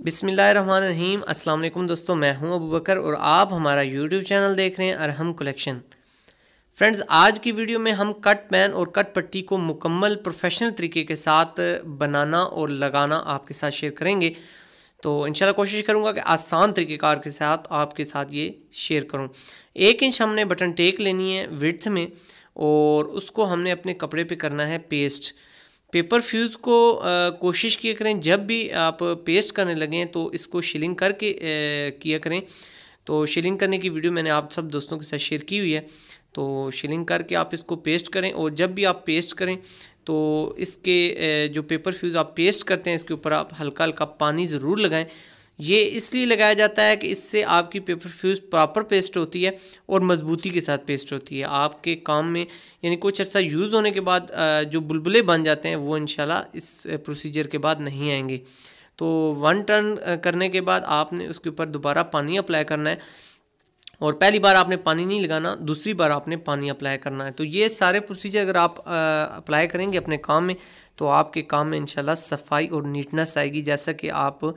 बिस्मिल्लाहिर्रहमानिर्रहीम। अस्सलाम वालेकुम दोस्तों, मैं हूं अबू बकर और आप हमारा यूट्यूब चैनल देख रहे हैं अरहम कलेक्शन। फ्रेंड्स, आज की वीडियो में हम कट पैन और कट पट्टी को मुकम्मल प्रोफेशनल तरीके के साथ बनाना और लगाना आपके साथ शेयर करेंगे। तो इंशाल्लाह कोशिश करूंगा कि आसान तरीक़ेकार के साथ आपके साथ ये शेयर करूं। 1 इंच हमने बटन टेक लेनी है विड्थ में और उसको हमने अपने कपड़े पे करना है पेस्ट। पेपर फ्यूज़ को कोशिश किया करें जब भी आप पेस्ट करने लगें तो इसको शिलिंग करके किया करें। तो शिलिंग करने की वीडियो मैंने आप सब दोस्तों के साथ शेयर की हुई है। तो शिलिंग करके आप इसको पेस्ट करें और जब भी आप पेस्ट करें तो इसके जो पेपर फ्यूज़ आप पेस्ट करते हैं इसके ऊपर आप हल्का हल्का पानी ज़रूर लगाएं। ये इसलिए लगाया जाता है कि इससे आपकी पेपर फ्यूज़ प्रॉपर पेस्ट होती है और मज़बूती के साथ पेस्ट होती है आपके काम में, यानी कुछ अर्सा यूज़ होने के बाद जो बुलबुले बन जाते हैं वो इंशाल्लाह इस प्रोसीजर के बाद नहीं आएंगे। तो 1 टर्न करने के बाद आपने उसके ऊपर दोबारा पानी अप्लाई करना है और पहली बार आपने पानी नहीं लगाना, दूसरी बार आपने पानी अप्लाई करना है। तो ये सारे प्रोसीजर अगर आप अप्लाई करेंगे अपने काम में तो आपके काम में इंशाल्लाह सफाई और नीटनेस आएगी, जैसा कि आप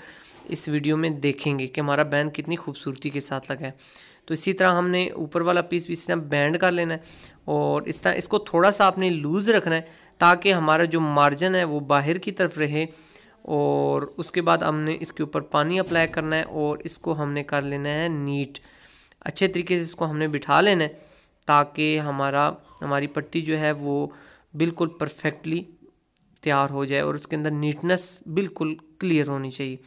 इस वीडियो में देखेंगे कि हमारा बैंड कितनी खूबसूरती के साथ लगा है। तो इसी तरह हमने ऊपर वाला पीस भी इस तरह बैंड कर लेना है और इस तरह इसको थोड़ा सा आपने लूज़ रखना है ताकि हमारा जो मार्जिन है वो बाहर की तरफ रहे। और उसके बाद हमने इसके ऊपर पानी अप्लाई करना है और इसको हमने कर लेना है नीट, अच्छे तरीके से इसको हमने बिठा लेना है ताकि हमारी पट्टी जो है वो बिल्कुल परफेक्टली तैयार हो जाए और उसके अंदर नीटनेस बिल्कुल क्लियर होनी चाहिए।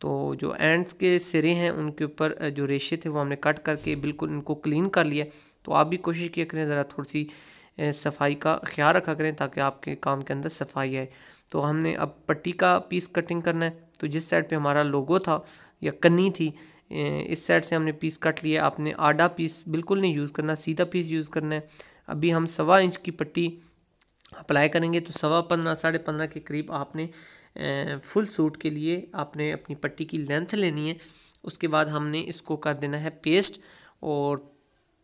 तो जो एंड्स के सिरे हैं उनके ऊपर जो रेशे थे वो हमने कट करके बिल्कुल इनको क्लीन कर लिया। तो आप भी कोशिश किया करें ज़रा थोड़ी सी सफाई का ख्याल रखा करें ताकि आपके काम के अंदर सफाई आए। तो हमने अब पट्टी का पीस कटिंग करना है। तो जिस साइड पे हमारा लोगो था या कन्नी थी इस साइड से हमने पीस कट लिया। आपने आधा पीस बिल्कुल नहीं यूज़ करना, सीधा पीस यूज़ करना है। अभी हम 1.25 इंच की पट्टी अप्लाई करेंगे तो 15.25 साढ़े 15 के करीब आपने फुल सूट के लिए आपने अपनी पट्टी की लेंथ लेनी है। उसके बाद हमने इसको कर देना है पेस्ट और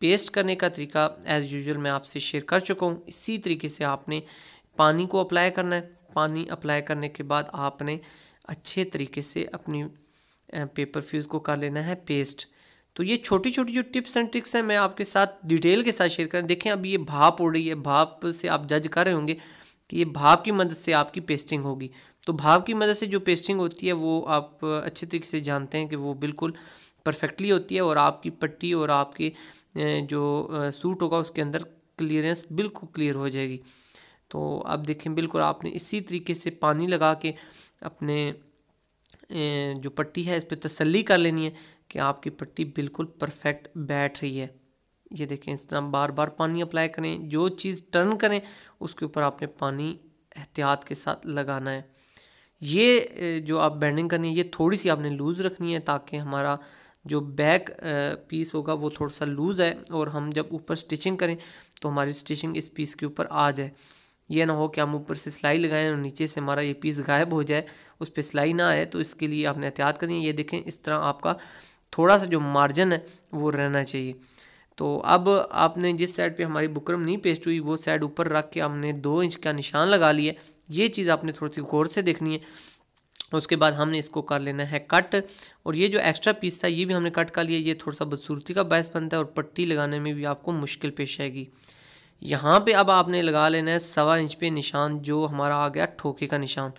पेस्ट करने का तरीका एज़ यूजुअल मैं आपसे शेयर कर चुका हूँ। इसी तरीके से आपने पानी को अप्लाई करना है। पानी अप्लाई करने के बाद आपने अच्छे तरीके से अपनी पेपर फ्यूज़ को कर लेना है पेस्ट। तो ये छोटी छोटी जो टिप्स एंड ट्रिक्स हैं मैं आपके साथ डिटेल के साथ शेयर करें। देखें अभी ये भाप उड़ रही है, भाप से आप जज कर रहे होंगे कि ये भाप की मदद से आपकी पेस्टिंग होगी। तो भाप की मदद से जो पेस्टिंग होती है वो आप अच्छे तरीके से जानते हैं कि वो बिल्कुल परफेक्टली होती है और आपकी पट्टी और आपकी जो सूट होगा उसके अंदर क्लियरेंस बिल्कुल क्लियर हो जाएगी। तो अब देखें बिल्कुल आपने इसी तरीके से पानी लगा के अपने जो पट्टी है इस पर तसल्ली कर लेनी है कि आपकी पट्टी बिल्कुल परफेक्ट बैठ रही है। ये देखें इस तरह बार बार पानी अप्लाई करें, जो चीज़ टर्न करें उसके ऊपर आपने पानी एहतियात के साथ लगाना है। ये जो आप बेंडिंग करनी है ये थोड़ी सी आपने लूज़ रखनी है ताकि हमारा जो बैक पीस होगा वो थोड़ा सा लूज़ है और हम जब ऊपर स्टिचिंग करें तो हमारी स्टिचिंग इस पीस के ऊपर आ जाए। ये ना हो कि हम ऊपर से सिलाई लगाएं और नीचे से हमारा ये पीस गायब हो जाए, उस पर सिलाई ना आए। तो इसके लिए आपने एहतियात करनी है। ये देखें इस तरह आपका थोड़ा सा जो मार्जिन है वो रहना चाहिए। तो अब आपने जिस साइड पे हमारी बुकरम नहीं पेस्ट हुई वो साइड ऊपर रख के हमने 2 इंच का निशान लगा लिया। ये चीज़ आपने थोड़ी सी गौर से देखनी है। उसके बाद हमने इसको कर लेना है कट और ये जो एक्स्ट्रा पीस था ये भी हमने कट कर लिया। ये थोड़ा सा बदसूरती का बायस बनता है और पट्टी लगाने में भी आपको मुश्किल पेश आएगी। यहाँ पे अब आपने लगा लेना है 1.25 इंच पे निशान, जो हमारा आ गया ठोके का निशान।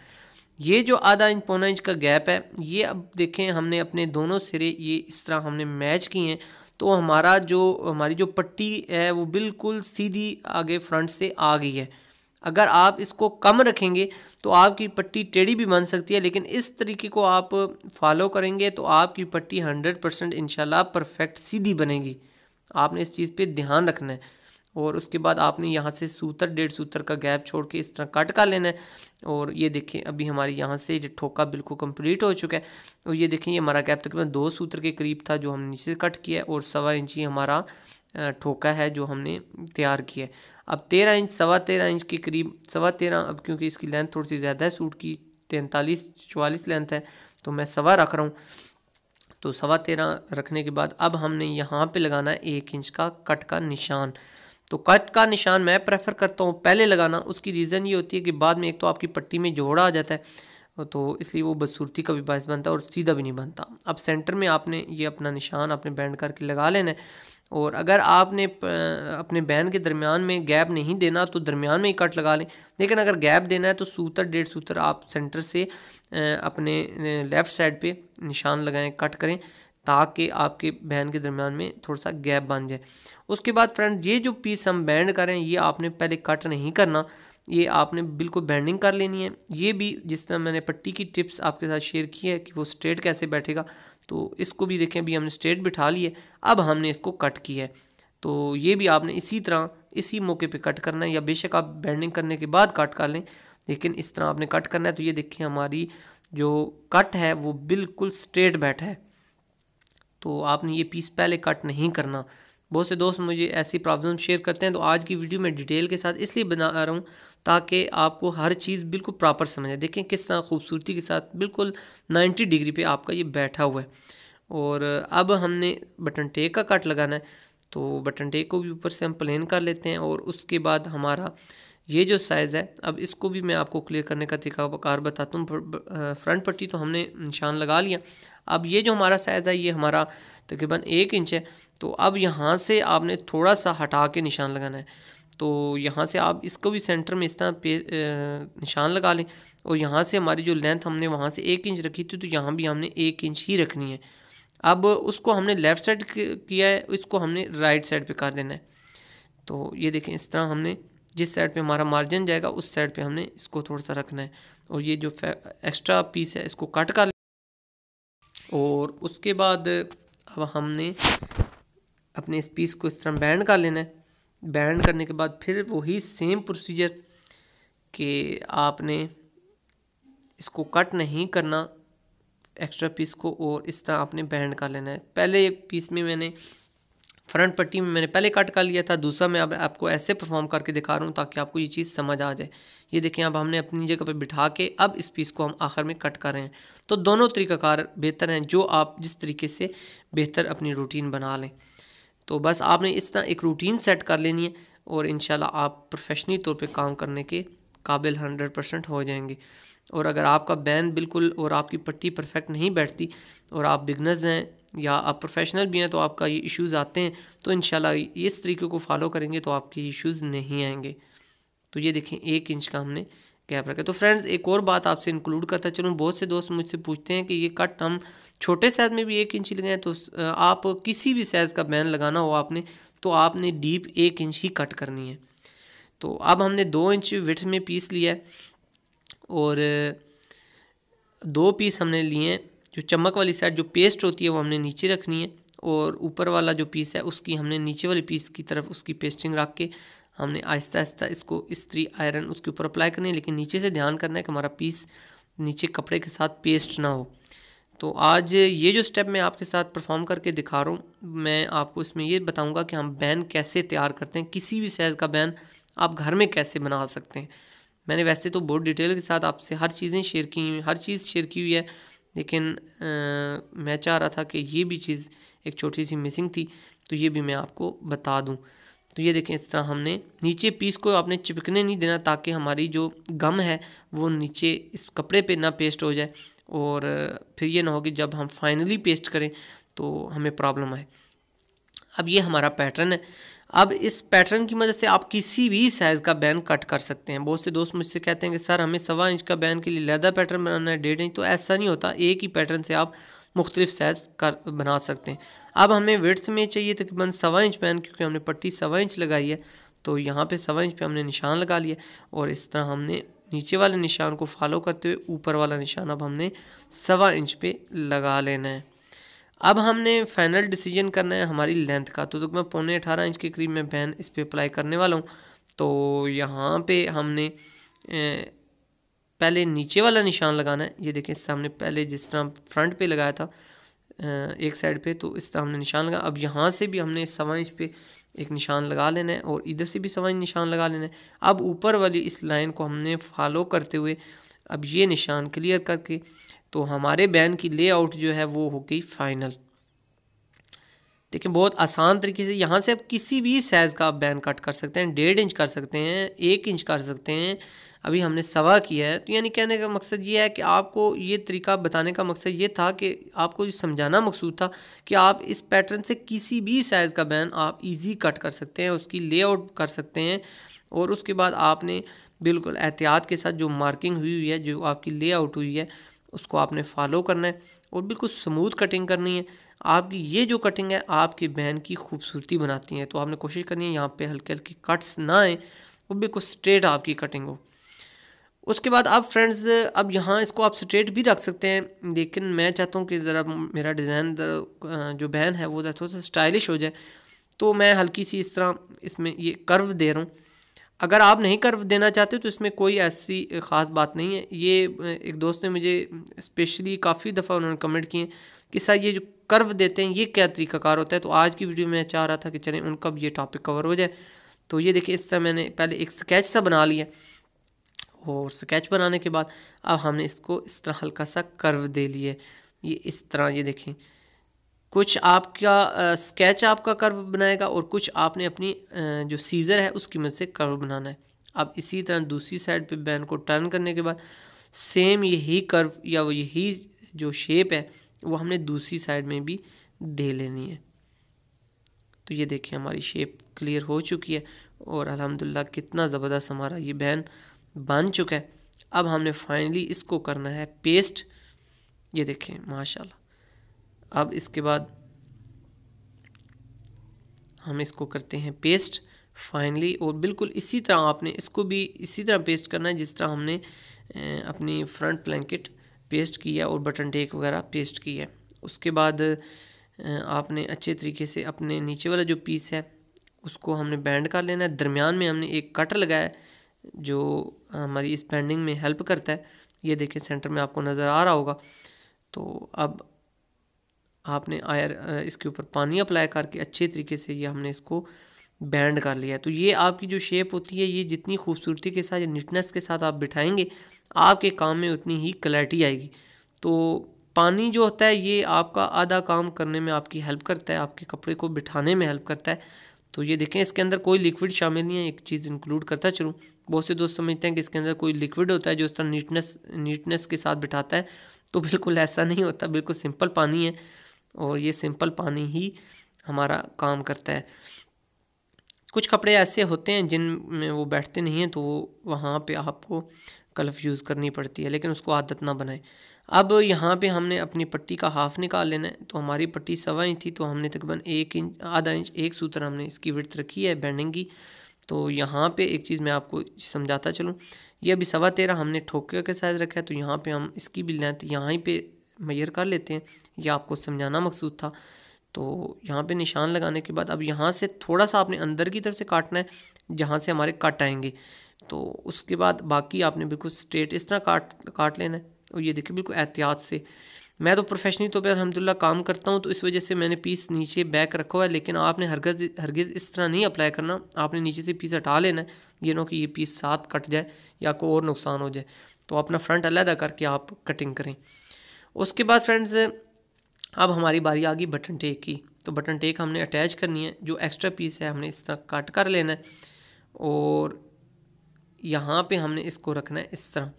ये जो आधा इंच पौना इंच का गैप है ये अब देखें हमने अपने दोनों सिरे ये इस तरह हमने मैच किए हैं। तो हमारी जो पट्टी है वो बिल्कुल सीधी आगे फ्रंट से आ गई है। अगर आप इसको कम रखेंगे तो आपकी पट्टी टेढ़ी भी बन सकती है, लेकिन इस तरीके को आप फॉलो करेंगे तो आपकी पट्टी 100% इंशाल्लाह परफेक्ट सीधी बनेगी। आपने इस चीज़ पे ध्यान रखना है। और उसके बाद आपने यहाँ से सूतर 1.5 सूतर का गैप छोड़ के इस तरह कट कर लेना है। और ये देखें अभी हमारे यहाँ से जो ठोका बिल्कुल कंप्लीट हो चुका है। और ये देखें ये हमारा गैप तकरीबन 2 सूतर के करीब था जो हमने नीचे से कट किया है और 1.25 इंच ही हमारा ठोका है जो हमने तैयार किया है। अब 13 इंच 13.25 इंच के करीब 13.25, अब क्योंकि इसकी लेंथ थोड़ी सी ज़्यादा है सूट की 43-44 लेंथ है तो मैं 1.25 रख रहा हूँ। तो 13.25 रखने के बाद अब हमने यहाँ पे लगाना है 1 इंच का कट का निशान। तो कट का निशान मैं प्रेफर करता हूँ पहले लगाना। उसकी रीज़न ये होती है कि बाद में एक तो आपकी पट्टी में जोड़ा आ जाता है तो इसलिए वो बदसूरती का भी बायस बनता है और सीधा भी नहीं बनता। अब सेंटर में आपने ये अपना निशान आपने बैंड करके लगा लेना है। और अगर आपने अपने बैंड के दरमियान में गैप नहीं देना तो दरमियान में ही कट लगा लें, लेकिन अगर गैप देना है तो सूतर 1.5 सूतर आप सेंटर से अपने लेफ़्ट साइड पे निशान लगाएं, कट करें, ताकि आपके बैंड के दरमियान में थोड़ा सा गैप बन जाए। उसके बाद फ्रेंड ये जो पीस हम बैंड करें ये आपने पहले कट नहीं करना, ये आपने बिल्कुल बैंडिंग कर लेनी है। ये भी जिस तरह मैंने पट्टी की टिप्स आपके साथ शेयर की है कि वो स्ट्रेट कैसे बैठेगा, तो इसको भी देखें, अभी हमने स्ट्रेट बिठा ली है, अब हमने इसको कट किया है। तो ये भी आपने इसी तरह इसी मौके पे कट करना है, या बेशक आप बैंडिंग करने के बाद कट कर लें, लेकिन इस तरह आपने कट करना है। तो ये देखिए हमारी जो कट है वो बिल्कुल स्ट्रेट बैठा है। तो आपने ये पीस पहले कट नहीं करना। बहुत से दोस्त मुझे ऐसी प्रॉब्लम शेयर करते हैं, तो आज की वीडियो मैं डिटेल के साथ इसलिए बना रहा हूँ ताकि आपको हर चीज़ बिल्कुल प्रॉपर समझ आए। देखें किस तरह खूबसूरती के साथ बिल्कुल 90 डिग्री पे आपका ये बैठा हुआ है। और अब हमने बटन टेक का कट लगाना है, तो बटन टेक को भी ऊपर से हम प्लेन कर लेते हैं। और उसके बाद हमारा ये जो साइज़ है, अब इसको भी मैं आपको क्लियर करने का तरीकाकार बताता हूँ। फ्रंट पट्टी तो हमने निशान लगा लिया। अब ये जो हमारा साइज़ है ये हमारा तकरीबन 1 इंच है। तो अब यहाँ से आपने थोड़ा सा हटा के निशान लगाना है। तो यहाँ से आप इसको भी सेंटर में इस तरह पे निशान लगा लें। और यहाँ से हमारी जो लेंथ हमने वहाँ से 1 इंच रखी थी, तो यहाँ भी हमने 1 इंच ही रखनी है। अब उसको हमने लेफ़्ट साइड किया है, इसको हमने राइट साइड पे कर देना है। तो ये देखें इस तरह हमने जिस साइड पे हमारा मार्जिन जाएगा उस साइड पे हमने इसको थोड़ा सा रखना है। और ये जो एक्स्ट्रा पीस है इसको कट कर। और उसके बाद अब हमने अपने इस पीस को इस तरह बैंड कर लेना है। बैंड करने के बाद फिर वही सेम प्रोसीजर कि आपने इसको कट नहीं करना एक्स्ट्रा पीस को, और इस तरह आपने बैंड कर लेना है। पहले पीस में मैंने फ्रंट पट्टी में मैंने पहले कट कर लिया था, दूसरा मैं अब आपको ऐसे परफॉर्म करके दिखा रहा हूँ ताकि आपको ये चीज़ समझ आ जाए। ये देखें अब हमने अपनी जगह पे बिठा के अब इस पीस को हम आखिर में कट कर रहे हैं। तो दोनों तरीक़ाकार बेहतर हैं, जो आप जिस तरीके से बेहतर अपनी रूटीन बना लें। तो बस आपने इस तरह एक रूटीन सेट कर लेनी है और इंशाल्लाह आप प्रोफेशनली तौर पे काम करने के काबिल 100% हो जाएंगे। और अगर आपका बैन बिल्कुल और आपकी पट्टी परफेक्ट नहीं बैठती और आप बिगनर्स हैं या आप प्रोफेशनल भी हैं तो आपका ये इश्यूज़ आते हैं, तो इंशाल्लाह इस तरीके को फॉलो करेंगे तो आपके इश्यूज़ नहीं आएंगे। तो ये देखें 1 इंच का हमने गैप रखा। तो फ्रेंड्स एक और बात आपसे इंक्लूड करता चलूँ, बहुत से दोस्त मुझसे पूछते हैं कि ये कट हम छोटे साइज़ में भी 1 इंच लगाएं। तो आप किसी भी साइज़ का बैन लगाना हो आपने, तो आपने डीप 1 इंच ही कट करनी है। तो अब हमने 2 इंच विड्थ में पीस लिया है और 2 पीस हमने लिए हैं। जो चमक वाली साइड जो पेस्ट होती है वो हमने नीचे रखनी है, और ऊपर वाला जो पीस है उसकी हमने नीचे वाले पीस की तरफ उसकी पेस्टिंग रख के हमने आहिस्ता आहिस्ता इसको इस्त्री आयरन उसके ऊपर अप्लाई करनी है। लेकिन नीचे से ध्यान करना है कि हमारा पीस नीचे कपड़े के साथ पेस्ट ना हो। तो आज ये जो स्टेप मैं आपके साथ परफॉर्म करके दिखा रहा हूँ, मैं आपको इसमें ये बताऊँगा कि हम बैन कैसे तैयार करते हैं। किसी भी साइज़ का बैन आप घर में कैसे बना सकते हैं। मैंने वैसे तो बहुत डिटेल के साथ आपसे हर चीज़ें शेयर की हुई, हर चीज़ शेयर की हुई है, लेकिन मैं चाह रहा था कि ये भी चीज़ एक छोटी सी मिसिंग थी, तो ये भी मैं आपको बता दूं। तो ये देखें इस तरह हमने नीचे पीस को आपने चिपकने नहीं देना ताकि हमारी जो गम है वो नीचे इस कपड़े पे ना पेस्ट हो जाए, और फिर ये ना हो कि जब हम फाइनली पेस्ट करें तो हमें प्रॉब्लम आए। अब ये हमारा पैटर्न है। अब इस पैटर्न की मदद से आप किसी भी साइज़ का बैन कट कर सकते हैं। बहुत से दोस्त मुझसे कहते हैं कि सर हमें 1.25 इंच का बैन के लिए लहदा पैटर्न बनाना है 1.5 इंच, तो ऐसा नहीं होता। एक ही पैटर्न से आप मुख्तलिफ साइज़ कर बना सकते हैं। अब हमें विड्थ में चाहिए तकरीबन 1.25 इंच बैन, क्योंकि हमने पट्टी 1.25 इंच लगाई है, तो यहाँ पे 1.25 इंच पे हमने निशान लगा लिया, और इस तरह हमने नीचे वाले निशान को फॉलो करते हुए ऊपर वाला निशान अब हमने 1.25 इंच पे लगा लेना है। अब हमने फाइनल डिसीजन करना है हमारी लेंथ का। तो मैं 18.25 इंच के करीब में बैन इस पर अप्लाई करने वाला हूँ। तो यहाँ पे हमने पहले नीचे वाला निशान लगाना है। ये देखें इससे हमने पहले जिस तरह फ्रंट पे लगाया था एक साइड पे, तो इस तरह हमने निशान लगा। अब यहाँ से भी हमने 1.25 इंच पे एक निशान लगा लेना है, और इधर से भी 1.25 इंच निशान लगा लेना है। अब ऊपर वाली इस लाइन को हमने फॉलो करते हुए अब ये निशान क्लियर करके, तो हमारे बैन की लेआउट जो है वो हो गई फाइनल। देखिए बहुत आसान तरीके से यहाँ से आप किसी भी साइज़ का आप बैन कट कर सकते हैं। 1.5 इंच कर सकते हैं, 1 इंच कर सकते हैं, अभी हमने सवा किया है। तो यानी कहने का मकसद ये है कि आपको ये तरीका बताने का मकसद ये था कि आपको समझाना मकसूद था कि आप इस पैटर्न से किसी भी साइज़ का बैन आप इजी कट कर सकते हैं, उसकी लेआउट कर सकते हैं। और उसके बाद आपने बिल्कुल एहतियात के साथ जो मार्किंग हुई है, जो आपकी लेआउट हुई है, उसको आपने फॉलो करना है और बिल्कुल स्मूथ कटिंग करनी है। आपकी ये जो कटिंग है आपकी बैन की खूबसूरती बनाती है। तो आपने कोशिश करनी है यहाँ पे हल्के हल्के कट्स ना आए, वो बिल्कुल स्ट्रेट आपकी कटिंग हो। उसके बाद आप फ्रेंड्स अब यहाँ इसको आप स्ट्रेट भी रख सकते हैं, लेकिन मैं चाहता हूँ कि ज़रा मेरा डिज़ाइन जो बैन है वो थोड़ा सा स्टाइलिश हो जाए। तो मैं हल्की सी इस तरह इसमें ये कर्व दे रहा हूँ। अगर आप नहीं कर्व देना चाहते तो इसमें कोई ऐसी ख़ास बात नहीं है। ये एक दोस्त ने मुझे स्पेशली काफ़ी दफ़ा उन्होंने कमेंट किए कि सर ये जो कर्व देते हैं ये क्या तरीक़ाकार होता है। तो आज की वीडियो में चाह रहा था कि चलें उनका भी ये टॉपिक कवर हो जाए। तो ये देखिए इस तरह मैंने पहले एक स्केच सा बना लिया और स्केच बनाने के बाद अब हमने इसको इस तरह हल्का सा कर्व दे लिया। ये इस तरह ये देखें, कुछ आपका स्केच आपका कर्व बनाएगा और कुछ आपने अपनी जो सीज़र है उसकी मदद से कर्व बनाना है। अब इसी तरह दूसरी साइड पे बैन को टर्न करने के बाद सेम यही कर्व या वो यही जो शेप है वो हमने दूसरी साइड में भी दे लेनी है। तो ये देखिए हमारी शेप क्लियर हो चुकी है और अल्हम्दुलिल्लाह कितना ज़बरदस्त हमारा ये बैन बन चुका है। अब हमने फाइनली इसको करना है पेस्ट। ये देखें माशाल्लाह। अब इसके बाद हम इसको करते हैं पेस्ट फाइनली, और बिल्कुल इसी तरह आपने इसको भी इसी तरह पेस्ट करना है जिस तरह हमने अपनी फ्रंट ब्लैंकेट पेस्ट किया और बटन टेक वगैरह पेस्ट किया। उसके बाद आपने अच्छे तरीके से अपने नीचे वाला जो पीस है उसको हमने बैंड कर लेना है। दरमियान में हमने एक कटर लगाया है जो हमारी इस बैंडिंग में हेल्प करता है। ये देखिए सेंटर में आपको नज़र आ रहा होगा। तो अब आपने इसके ऊपर पानी अप्लाई करके अच्छे तरीके से ये हमने इसको बैंड कर लिया है। तो ये आपकी जो शेप होती है ये जितनी खूबसूरती के साथ, नीटनेस के साथ आप बिठाएंगे आपके काम में उतनी ही क्लैरिटी आएगी। तो पानी जो होता है ये आपका आधा काम करने में आपकी हेल्प करता है, आपके कपड़े को बिठाने में हेल्प करता है। तो ये देखें इसके अंदर कोई लिक्विड शामिल नहीं है। एक चीज़ इंक्लूड करता चलूँ, बहुत से दोस्त समझते हैं कि इसके अंदर कोई लिक्विड होता है जो इस तरह नीटनेस के साथ बिठाता है। तो बिल्कुल ऐसा नहीं होता, बिल्कुल सिंपल पानी है और ये सिंपल पानी ही हमारा काम करता है। कुछ कपड़े ऐसे होते हैं जिनमें वो बैठते नहीं हैं, तो वहाँ पे आपको कलफ यूज़ करनी पड़ती है, लेकिन उसको आदत ना बनाएं। अब यहाँ पे हमने अपनी पट्टी का हाफ़ निकाल लेना है। तो हमारी पट्टी 1.25 इंच थी, तो हमने तकरीबन 1 इंच आधा इंच एक सूत्र हमने इसकी विड्थ रखी है बैंडिंग की। तो यहाँ पे एक चीज़ मैं आपको समझाता चलूँ, ये अभी 13.25 हमने ठोके के साइज़ रखा है। तो यहाँ पे हम इसकी भी लेंथ यहाँ पे मेजर कर लेते हैं, ये आपको समझाना मकसूद था। तो यहाँ पे निशान लगाने के बाद अब यहाँ से थोड़ा सा आपने अंदर की तरफ से काटना है जहाँ से हमारे कट आएंगे। तो उसके बाद बाकी आपने बिल्कुल स्ट्रेट इस तरह काट लेना है। और ये देखिए बिल्कुल एहतियात से, मैं तो प्रोफेशनली तौर पर अल्हम्दुलिल्लाह काम करता हूँ, तो इस वजह से मैंने पीस नीचे बैक रखा हुआ है। लेकिन आपने हरगिज़ इस तरह नहीं अप्लाई करना, आपने नीचे से पीस हटा लेना है, ये ना कि ये पीस साथ कट जाए या कोई और नुकसान हो जाए। तो अपना फ्रंट अलग करके आप कटिंग करें। उसके बाद फ्रेंड्स अब हमारी बारी आ गई बटन टेक की। तो बटन टेक हमने अटैच करनी है, जो एक्स्ट्रा पीस है हमने इस तरह कट कर लेना है और यहाँ पे हमने इसको रखना है इस तरह।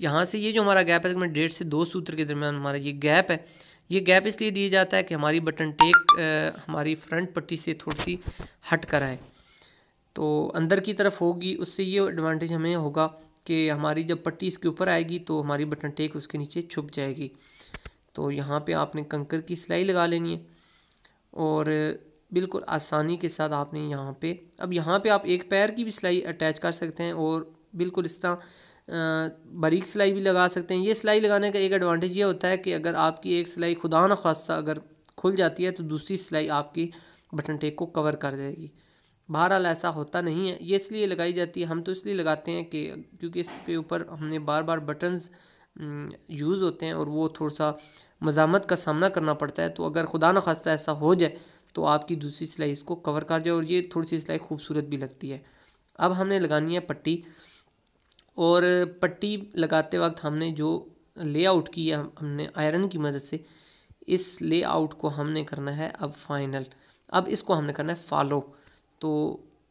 यहाँ से ये जो हमारा गैप है तकरीबन 1.5 से 2 सूत्र के दरमियान हमारा ये गैप है। ये गैप इसलिए दिया जाता है कि हमारी बटन टेक हमारी फ्रंट पट्टी से थोड़ी सी हट कर आए, तो अंदर की तरफ होगी। उससे ये एडवांटेज हमें होगा कि हमारी जब पट्टी इसके ऊपर आएगी तो हमारी बटन टेक उसके नीचे छुप जाएगी। तो यहाँ पे आपने कंकर की सिलाई लगा लेनी है और बिल्कुल आसानी के साथ आपने यहाँ पे आप एक पैर की भी सिलाई अटैच कर सकते हैं और बिल्कुल इस तरह बारीक सिलाई भी लगा सकते हैं। ये सिलाई लगाने का एक एडवांटेज ये होता है कि अगर आपकी एक सिलाई खुदा न खास्ता अगर खुल जाती है तो दूसरी सिलाई आपकी बटन टेक को कवर कर देगी। बहरहाल ऐसा होता नहीं है, ये इसलिए लगाई जाती है, हम तो इसलिए लगाते हैं कि क्योंकि इस पे ऊपर हमने बार बार बटन्स यूज़ होते हैं और वो थोड़ा सा मज़ामत का सामना करना पड़ता है। तो अगर खुदा न खास्ता ऐसा हो जाए तो आपकी दूसरी सिलाई इसको कवर कर जाए और ये थोड़ी सी सिलाई खूबसूरत भी लगती है। अब हमने लगानी है पट्टी, और पट्टी लगाते वक्त हमने जो लेआउट की है हमने आयरन की मदद से, इस लेआउट को हमने करना है अब फाइनल। अब इसको हमने करना है फॉलो। तो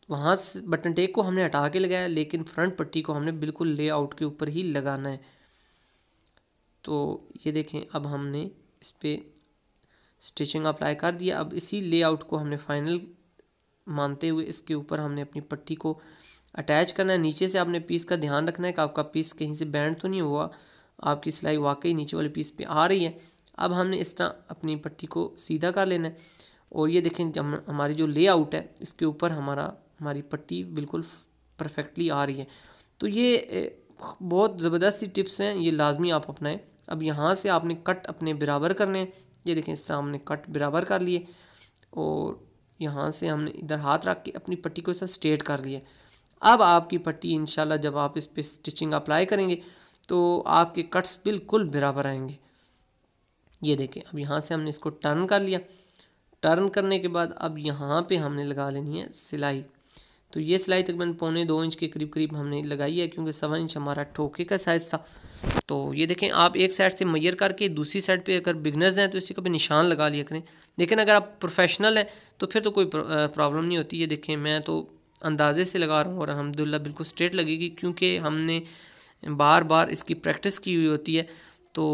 वहाँ से बटन टेक को हमने हटा के लगाया, लेकिन फ्रंट पट्टी को हमने बिल्कुल लेआउट के ऊपर ही लगाना है। तो ये देखें, अब हमने इस पर स्टिचिंग अप्लाई कर दिया। अब इसी लेआउट को हमने फाइनल मानते हुए इसके ऊपर हमने अपनी पट्टी को अटैच करना है। नीचे से आपने पीस का ध्यान रखना है कि आपका पीस कहीं से बैंड तो नहीं हुआ, आपकी सिलाई वाकई नीचे वाले पीस पे आ रही है। अब हमने इस तरह अपनी पट्टी को सीधा कर लेना है। और ये देखें, जब हमारी जो लेआउट है इसके ऊपर हमारी पट्टी बिल्कुल परफेक्टली आ रही है। तो ये बहुत ज़बरदस्त सी टिप्स हैं, ये लाजमी आप अपनाएं। अब यहाँ से आपने कट अपने बराबर करने हैं। ये देखें, इससे हमने कट बराबर कर लिए और यहाँ से हमने इधर हाथ रख के अपनी पट्टी को इसे स्ट्रेट कर लिया। अब आपकी पट्टी इंशाल्लाह जब आप इस पे स्टिचिंग अप्लाई करेंगे तो आपके कट्स बिल्कुल बराबर आएंगे। ये देखें, अब यहाँ से हमने इसको टर्न कर लिया। टर्न करने के बाद अब यहाँ पे हमने लगा लेनी है सिलाई। तो ये सिलाई तकरीबन 1.25 इंच के करीब हमने लगाई है, क्योंकि 1.25 इंच हमारा ठोके का साइज़ था। तो ये देखें, आप एक साइड से मैयर करके दूसरी साइड पे अगर बिगनर्स हैं तो इसी का भी निशान लगा लिया करें। लेकिन अगर आप प्रोफेशनल हैं तो फिर तो कोई प्रॉब्लम नहीं होती। ये देखें, मैं तो अंदाजे से लगा रहा हूँ और अल्हम्दुलिल्लाह बिल्कुल स्ट्रेट लगेगी, क्योंकि हमने बार बार इसकी प्रैक्टिस की हुई होती है। तो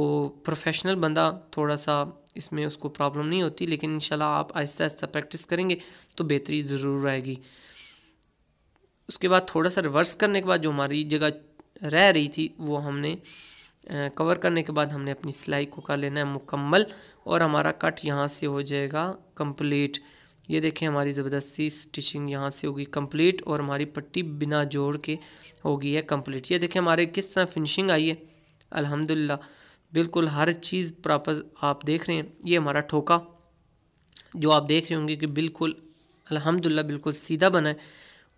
प्रोफेशनल बंदा थोड़ा सा इसमें उसको प्रॉब्लम नहीं होती, लेकिन इंशाल्लाह आप आहिस्ता आहिस्ता प्रैक्टिस करेंगे तो बेहतरी ज़रूर आएगी। उसके बाद थोड़ा सा रिवर्स करने के बाद जो हमारी जगह रह रही थी वो हमने कवर करने के बाद हमने अपनी सिलाई को कर लेना है मुकम्मल, और हमारा कट यहाँ से हो जाएगा कंप्लीट। ये देखें, हमारी ज़बरदस्ती स्टिचिंग यहाँ से होगी कंप्लीट और हमारी पट्टी बिना जोड़ के होगी है कंप्लीट। ये देखें हमारे किस तरह फिनिशिंग आई है, अल्हम्दुलिल्लाह बिल्कुल हर चीज़ प्रॉपर आप देख रहे हैं। ये हमारा ठोका जो आप देख रहे होंगे कि बिल्कुल अल्हम्दुलिल्लाह बिल्कुल सीधा बना है,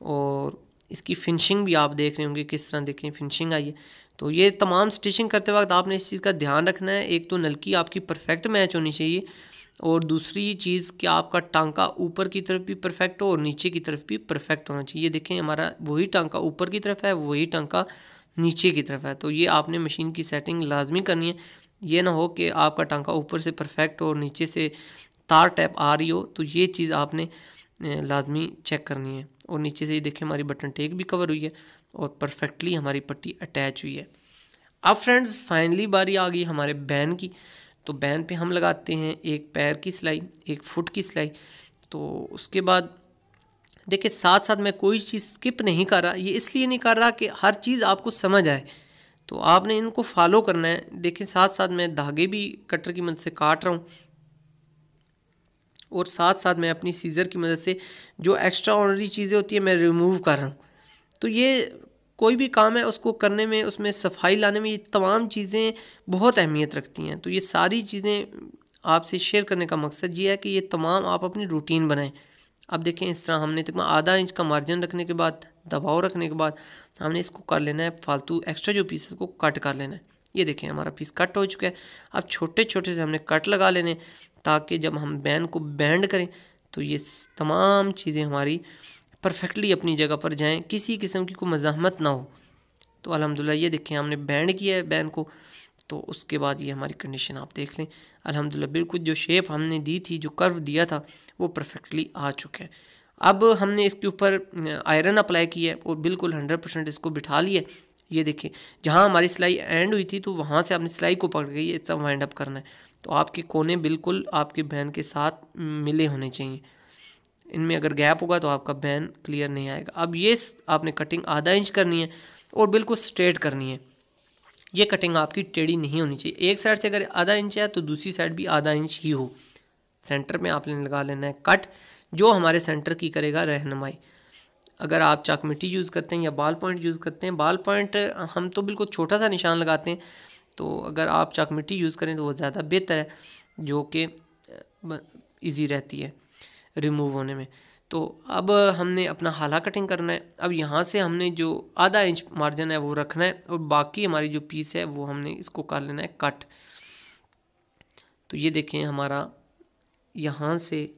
और इसकी फिनिशिंग भी आप देख रहे होंगे किस तरह देखें फिनिशिंग आई है। तो ये तमाम स्टिचिंग करते वक्त आपने इस चीज़ का ध्यान रखना है, एक तो नलकी आपकी परफेक्ट मैच होनी चाहिए, और दूसरी चीज़ कि आपका टांका ऊपर की तरफ भी परफेक्ट हो और नीचे की तरफ भी परफेक्ट होना चाहिए। ये देखें, हमारा वही टांका ऊपर की तरफ है, वही टांका नीचे की तरफ है। तो ये आपने मशीन की सेटिंग लाजमी करनी है। ये ना हो कि आपका टांका ऊपर से परफेक्ट हो और नीचे से तार टैप आ रही हो, तो ये चीज़ आपने लाजमी चेक करनी है। और नीचे से ये देखें, हमारी बटन टेक भी कवर हुई है और परफेक्टली हमारी पट्टी अटैच हुई है। अब फ्रेंड्स फाइनली बारी आ गई हमारे बैन की। तो बैन पे हम लगाते हैं एक पैर की सिलाई, एक फुट की सिलाई। तो उसके बाद देखिए, साथ साथ मैं कोई चीज़ स्किप नहीं कर रहा। ये इसलिए नहीं कर रहा कि हर चीज़ आपको समझ आए, तो आपने इनको फॉलो करना है। देखिए, साथ साथ मैं धागे भी कटर की मदद से काट रहा हूँ, और साथ साथ मैं अपनी सीज़र की मदद से जो एक्स्ट्रा ऑर्डिनरी चीज़ें होती हैं मैं रिमूव कर रहा हूँ। तो ये कोई भी काम है उसको करने में, उसमें सफाई लाने में, ये तमाम चीज़ें बहुत अहमियत रखती हैं। तो ये सारी चीज़ें आपसे शेयर करने का मकसद ये है कि ये तमाम आप अपनी रूटीन बनाएं। अब देखें, इस तरह हमने तकरीबन आधा इंच का मार्जिन रखने के बाद, दबाव रखने के बाद हमने इसको कर लेना है, फालतू एक्स्ट्रा जो पीसेस को कट कर लेना है। ये देखें, हमारा पीस कट हो चुका है। अब छोटे छोटे से हमने कट लगा लेने, ताकि जब हम बैन को बैंड करें तो ये तमाम चीज़ें हमारी परफेक्टली अपनी जगह पर जाएं, किसी किस्म की कोई मज़ाहमत ना हो। तो अल्हम्दुलिल्लाह ये देखें, हमने बैंड किया है बैन को। तो उसके बाद ये हमारी कंडीशन आप देख लें, अल्हम्दुलिल्लाह बिल्कुल जो शेप हमने दी थी, जो कर्व दिया था, वो परफेक्टली आ चुका है। अब हमने इसके ऊपर आयरन अप्लाई किया है और बिल्कुल 100% इसको बिठा लिया। ये देखिए, जहाँ हमारी सिलाई एंड हुई थी तो वहाँ से आपने सिलाई को पकड़ के ये सब वाइंड अप करना है। तो आपके कोने बिल्कुल आपके बैन के साथ मिले होने चाहिए। इनमें अगर गैप होगा तो आपका बैन क्लियर नहीं आएगा। अब ये आपने कटिंग आधा इंच करनी है और बिल्कुल स्ट्रेट करनी है। ये कटिंग आपकी टेढ़ी नहीं होनी चाहिए। एक साइड से अगर आधा इंच है तो दूसरी साइड भी आधा इंच ही हो। सेंटर में आपने लगा लेना है कट, जो हमारे सेंटर की करेगा रहनुमाई। अगर आप चाक मिट्टी यूज़ करते हैं या बाल पॉइंट यूज़ करते हैं, बाल पॉइंट हम तो बिल्कुल छोटा सा निशान लगाते हैं, तो अगर आप चाक मिट्टी यूज़ करें तो वो ज़्यादा बेहतर है, जो कि ईजी रहती है रिमूव होने में। तो अब हमने अपना हाला कटिंग करना है। अब यहाँ से हमने जो आधा इंच मार्जिन है वो रखना है, और बाकी हमारी जो पीस है वो हमने इसको कर लेना है कट। तो ये देखें, हमारा यहाँ से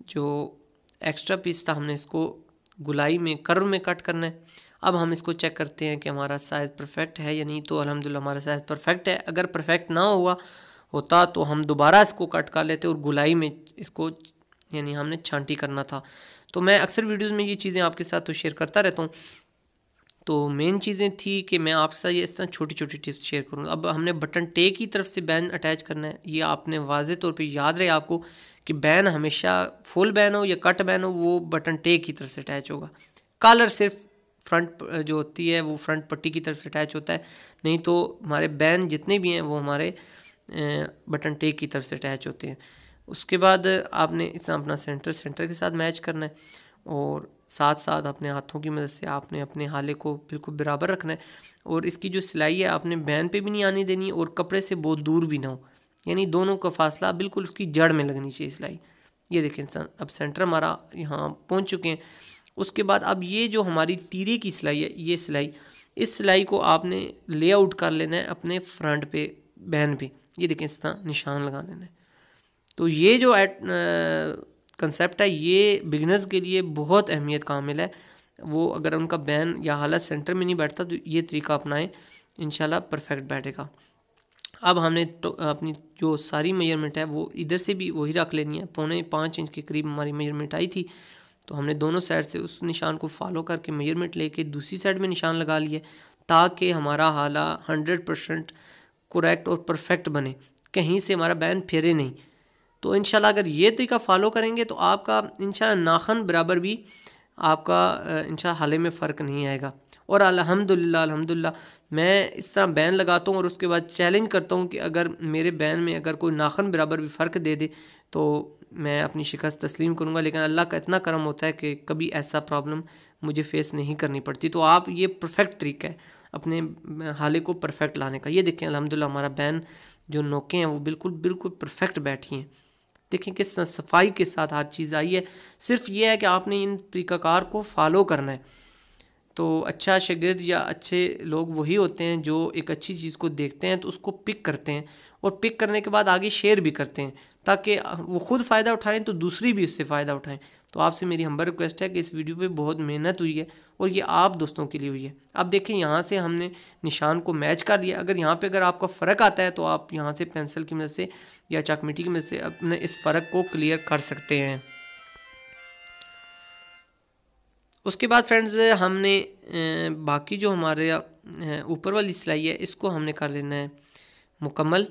जो एक्स्ट्रा पीस था हमने इसको गुलाई में कर्व में कट करना है। अब हम इसको चेक करते हैं कि हमारा साइज़ परफेक्ट है या नहीं। तो अल्हम्दुलिल्लाह हमारा साइज़ परफेक्ट है। अगर परफेक्ट ना होता तो हम दोबारा इसको कट कर लेते और गुलाई में इसको यानी हमने छांटी करना था। तो मैं अक्सर वीडियोज़ में ये चीज़ें आपके साथ तो शेयर करता रहता हूँ। तो मेन चीज़ें थी कि मैं आपके साथ ये इस तरह छोटी छोटी टिप्स शेयर करूँ। अब हमने बटन टे की तरफ से बैन अटैच करना है। ये आपने वाज़े तौर पे याद रहे आपको कि बैन हमेशा फुल बैन हो या कट बैन हो, वो बटन टे की तरफ से अटैच होगा। कॉलर सिर्फ फ्रंट जो होती है वो फ्रंट पट्टी की तरफ से अटैच होता है, नहीं तो हमारे बैन जितने भी हैं वो हमारे बटन टे की तरफ से अटैच होते हैं। उसके बाद आपने इस अपना सेंटर के साथ मैच करना है और साथ साथ अपने हाथों की मदद से आपने अपने हाले को बिल्कुल बराबर रखना है। और इसकी जो सिलाई है आपने बैन पे भी नहीं आनी देनी और कपड़े से बहुत दूर भी ना हो, यानी दोनों का फासला बिल्कुल उसकी जड़ में लगनी चाहिए सिलाई। ये देखें अब सेंटर हमारा यहाँ पहुँच चुके हैं। उसके बाद अब ये जो हमारी तीरे की सिलाई है, ये सिलाई, इस सिलाई को आपने लेआउट कर लेना है अपने फ्रंट पे बैन पे। ये देखें इस तरह निशान लगा लेना है। तो ये जो कंसेप्ट है ये बिगनर्स के लिए बहुत अहमियत कामिल है। वो अगर उनका बैन या हालत सेंटर में नहीं बैठता तो ये तरीका अपनाएं, इंशाल्लाह परफेक्ट बैठेगा। अब हमने तो अपनी जो सारी मेजरमेंट है वो इधर से भी वही रख लेनी है। 4.25 इंच के करीब हमारी मेजरमेंट आई थी, तो हमने दोनों साइड से उस निशान को फॉलो करके मेजरमेंट लेके दूसरी साइड में निशान लगा लिए, ताकि हमारा हाला 100% करेक्ट और परफेक्ट बने, कहीं से हमारा बैन फेरे नहीं। तो इंशाल्लाह अगर ये तरीका फॉलो करेंगे तो आपका इंशाल्लाह नाखन बराबर भी आपका इंशाल्लाह हाले में फ़र्क नहीं आएगा। और अल्हम्दुलिल्लाह मैं इस तरह बैन लगाता हूँ और उसके बाद चैलेंज करता हूँ कि अगर मेरे बैन में अगर कोई नाखन बराबर भी फ़र्क दे दे तो मैं अपनी शिकस्त तस्लीम करूँगा। लेकिन अल्लाह का इतना करम होता है कि कभी ऐसा प्रॉब्लम मुझे फेस नहीं करनी पड़ती। तो आप ये परफेक्ट तरीका है अपने हाले को परफेक्ट लाने का। ये देखें अल्हम्दुलिल्लाह हमारा बैन जो नोकें हैं वो बिल्कुल परफेक्ट बैठी हैं। देखें किस सफाई के साथ हर चीज़ आई है। सिर्फ ये है कि आपने इन तरीक़ाकार को फॉलो करना है। तो अच्छा शागिर्द या अच्छे लोग वही होते हैं जो एक अच्छी चीज़ को देखते हैं तो उसको पिक करते हैं और पिक करने के बाद आगे शेयर भी करते हैं, ताकि वो खुद फ़ायदा उठाएं तो दूसरी भी उससे फ़ायदा उठाएं। तो आपसे मेरी हम्बल रिक्वेस्ट है कि इस वीडियो पे बहुत मेहनत हुई है और ये आप दोस्तों के लिए हुई है। अब देखें यहाँ से हमने निशान को मैच कर लिया। अगर यहाँ पे अगर आपका फ़र्क आता है तो आप यहाँ से पेंसिल की मदद से या चाकमिटी की मदद से अपने इस फ़र्क को क्लियर कर सकते हैं। उसके बाद फ्रेंड्स हमने बाकी जो हमारे ऊपर वाली सिलाई है इसको हमने कर लेना है मुकम्मल।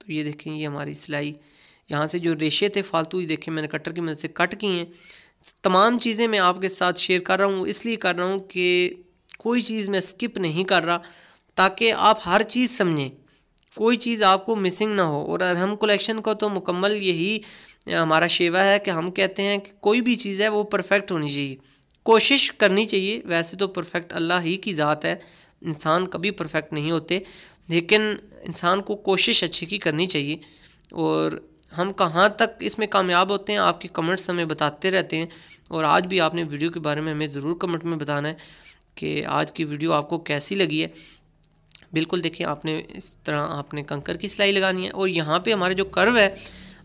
तो ये देखें ये हमारी सिलाई, यहाँ से जो रेशे थे फालतू, ये देखें मैंने कटर की मदद से कट की हैं। तमाम चीज़ें मैं आपके साथ शेयर कर रहा हूँ, इसलिए कर रहा हूँ कि कोई चीज़ मैं स्किप नहीं कर रहा, ताकि आप हर चीज़ समझें, कोई चीज़ आपको मिसिंग ना हो। और अरहम कलेक्शन का तो मुकम्मल यही हमारा शेवा है कि हम कहते हैं कि कोई भी चीज़ है वो परफेक्ट होनी चाहिए, कोशिश करनी चाहिए। वैसे तो परफेक्ट अल्लाह ही की ज़ात है, इंसान कभी परफेक्ट नहीं होते, लेकिन इंसान को कोशिश अच्छी की करनी चाहिए। और हम कहाँ तक इसमें कामयाब होते हैं आपके कमेंट्स हमें बताते रहते हैं। और आज भी आपने वीडियो के बारे में हमें ज़रूर कमेंट में बताना है कि आज की वीडियो आपको कैसी लगी है। बिल्कुल देखिए आपने इस तरह आपने कंकर की सिलाई लगानी है। और यहाँ पे हमारे जो कर्व है,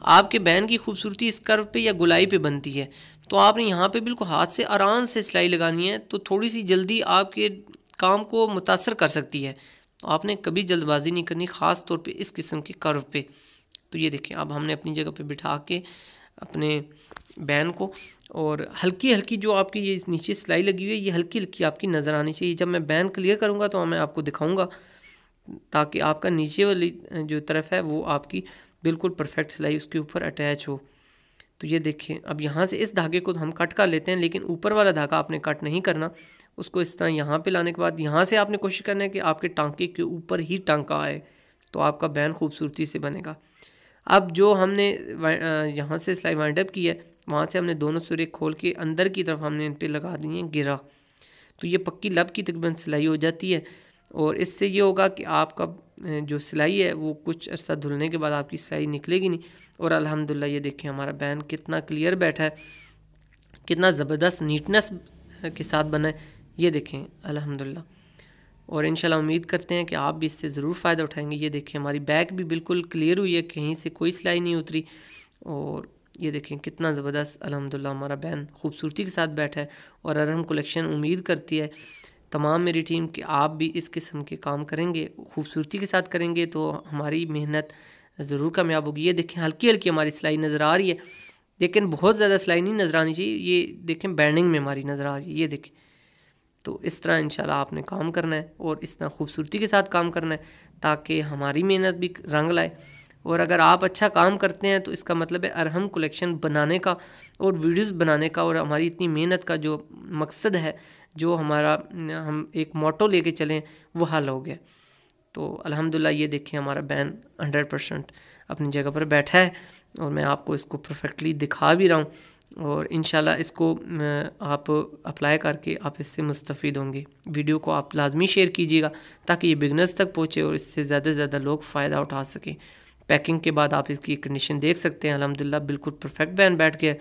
आपके बैन की खूबसूरती इस कर्व पे या गुलाई पे बनती है। तो आपने यहाँ पे बिल्कुल हाथ से आराम से सिलाई लगानी है, तो थोड़ी सी जल्दी आपके काम को मुतासर कर सकती है। तो आपने कभी जल्दबाजी नहीं करनी, ख़ास तौर पे इस किस्म के कर्व पे। तो ये देखें अब हमने अपनी जगह पे बिठा के अपने बैन को, और हल्की हल्की जो आपकी ये नीचे सिलाई लगी हुई है ये हल्की हल्की आपकी नज़र आनी चाहिए। जब मैं बैन क्लियर करूँगा तो मैं आपको दिखाऊँगा, ताकि आपका नीचे वाली जो तरफ है वो आपकी बिल्कुल परफेक्ट सिलाई उसके ऊपर अटैच हो। तो ये देखें अब यहाँ से इस धागे को हम कट कर लेते हैं, लेकिन ऊपर वाला धागा आपने कट नहीं करना। उसको इस तरह यहाँ पे लाने के बाद यहाँ से आपने कोशिश करना है कि आपके टांके के ऊपर ही टांका आए, तो आपका बैन खूबसूरती से बनेगा। अब जो हमने यहाँ से सिलाई वाइंड अप की है, वहाँ से हमने दोनों सुरे खोल के अंदर की तरफ हमने इन पर लगा दी है गिरा। तो ये पक्की लब की तकरीबन सिलाई हो जाती है। और इससे ये होगा कि आपका जो सिलाई है वो कुछ अर्सा धुलने के बाद आपकी सिलाई निकलेगी नहीं। और अल्हम्दुलिल्लाह ये देखें हमारा बैन कितना क्लियर बैठा है, कितना ज़बरदस्त नीटनेस के साथ बना है। ये देखें अल्हम्दुलिल्लाह। और इंशाल्लाह उम्मीद करते हैं कि आप भी इससे ज़रूर फ़ायदा उठाएंगे। ये देखें हमारी बैक भी बिल्कुल क्लियर हुई है, कहीं से कोई सिलाई नहीं उतरी। और ये देखें कितना ज़बरदस्त अल्हम्दुलिल्लाह हमारा बैन खूबसूरती के साथ बैठा है। और अरहम कलेक्शन उम्मीद करती है तमाम मेरी टीम कि आप भी इस किस्म के काम करेंगे, खूबसूरती के साथ करेंगे, तो हमारी मेहनत ज़रूर कामयाब होगी। ये देखें हल्की हल्की हमारी सिलाई नज़र आ रही है। लेकिन बहुत ज़्यादा सिलाई नहीं नज़र आनी चाहिए। ये देखें बैंडिंग में हमारी नज़र आ रही है, ये देखें। तो इस तरह इंशाल्लाह आपने काम करना है और इस तरह खूबसूरती के साथ काम करना है ताकि हमारी मेहनत भी रंग लाए। और अगर आप अच्छा काम करते हैं तो इसका मतलब है अरहम कलेक्शन बनाने का और वीडियोस बनाने का और हमारी इतनी मेहनत का जो मकसद है, जो हमारा हम एक मोटो लेके चलें, वो हल हो गया। तो अल्हम्दुलिल्लाह ये देखें हमारा बैन 100% अपनी जगह पर बैठा है और मैं आपको इसको परफेक्टली दिखा भी रहा हूँ। और इंशाल्लाह इसको आप अप्लाई करके आप इससे मुस्तफ़ीद होंगे। वीडियो को आप लाजमी शेयर कीजिएगा ताकि ये बिगनर्स तक पहुँचे और इससे ज़्यादा से ज़्यादा लोग फ़ायदा उठा सकें। पैकिंग के बाद आप इसकी कंडीशन देख सकते हैं, अल्हम्दुलिल्लाह बिल्कुल परफेक्ट बैन बैठ गया।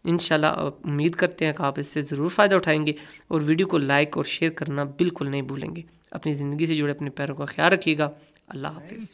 इंशाल्लाह उम्मीद करते हैं कि आप इससे ज़रूर फ़ायदा उठाएंगे और वीडियो को लाइक और शेयर करना बिल्कुल नहीं भूलेंगे। अपनी ज़िंदगी से जुड़े अपने पैरों का ख्याल रखिएगा। अल्लाह हाफ़िज़।